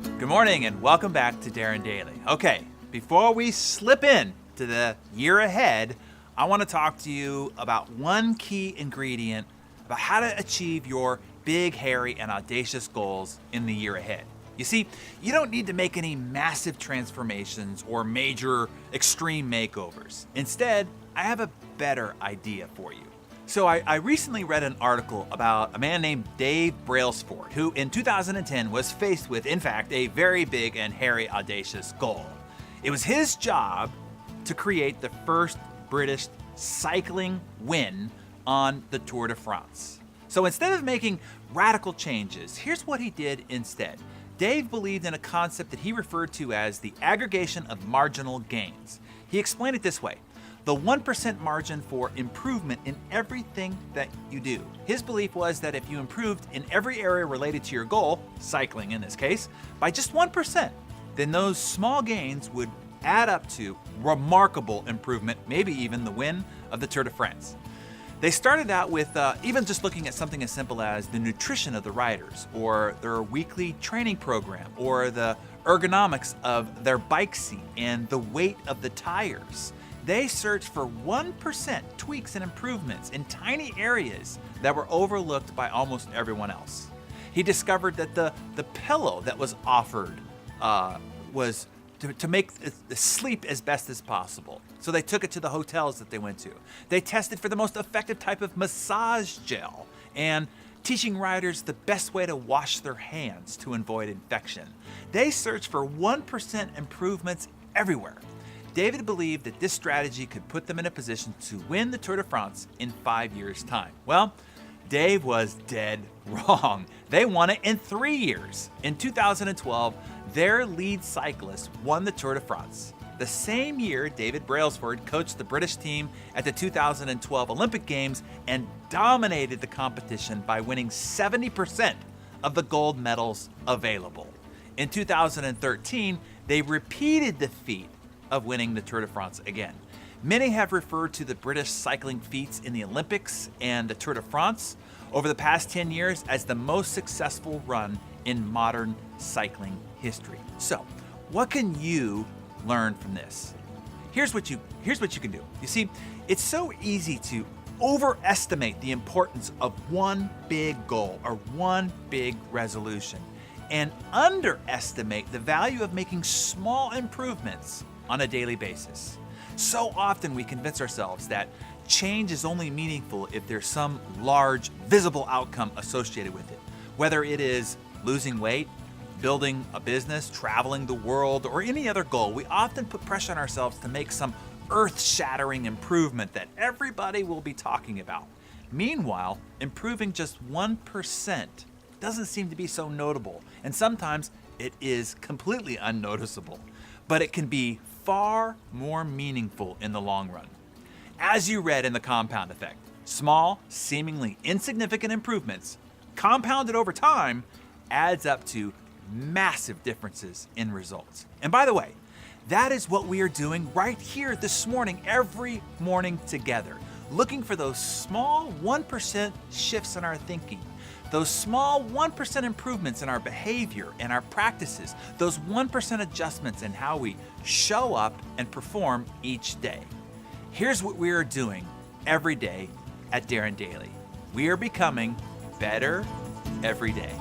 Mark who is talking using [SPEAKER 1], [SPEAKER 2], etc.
[SPEAKER 1] Good morning and welcome back to Darren Daily. Okay, before we slip in to the year ahead, I want to talk to you about one key ingredient about how to achieve your big, hairy, and audacious goals in the year ahead. You see, you don't need to make any massive transformations or major extreme makeovers. Instead, I have a better idea for you. So I recently read an article about a man named Dave Brailsford, who in 2010 was faced with, in fact, a very big and hairy, audacious goal. It was his job to create the first British cycling win on the Tour de France. So instead of making radical changes, here's what he did instead. Dave believed in a concept that he referred to as the aggregation of marginal gains. He explained it this way: the 1% margin for improvement in everything that you do. His belief was that if you improved in every area related to your goal, cycling in this case, by just 1%, then those small gains would add up to remarkable improvement, maybe even the win of the Tour de France. They started out with even just looking at something as simple as the nutrition of the riders, or their weekly training program, or the ergonomics of their bike seat and the weight of the tires. They searched for 1% tweaks and improvements in tiny areas that were overlooked by almost everyone else. He discovered that the pillow that was offered was to make the sleep as best as possible. So they took it to the hotels that they went to. They tested for the most effective type of massage gel and teaching riders the best way to wash their hands to avoid infection. They searched for 1% improvements everywhere. David believed that this strategy could put them in a position to win the Tour de France in 5 years' time. Well, Dave was dead wrong. They won it in 3 years. In 2012, their lead cyclist won the Tour de France. The same year, David Brailsford coached the British team at the 2012 Olympic Games and dominated the competition by winning 70% of the gold medals available. In 2013, they repeated the feat of winning the Tour de France again. Many have referred to the British cycling feats in the Olympics and the Tour de France over the past 10 years as the most successful run in modern cycling history. So, what can you learn from this? Here's what you can do. You see, it's so easy to overestimate the importance of one big goal or one big resolution and underestimate the value of making small improvements on a daily basis. So often we convince ourselves that change is only meaningful if there's some large, visible outcome associated with it. Whether it is losing weight, building a business, traveling the world, or any other goal, we often put pressure on ourselves to make some earth-shattering improvement that everybody will be talking about. Meanwhile, improving just 1% doesn't seem to be so notable, and sometimes it is completely unnoticeable. But it can be far more meaningful in the long run. As you read in The Compound Effect, small, seemingly insignificant improvements, compounded over time, adds up to massive differences in results. And by the way, that is what we are doing right here this morning, every morning together, looking for those small 1% shifts in our thinking, those small 1% improvements in our behavior and our practices, those 1% adjustments in how we show up and perform each day. Here's what we are doing every day at Darren Daily. We are becoming better every day.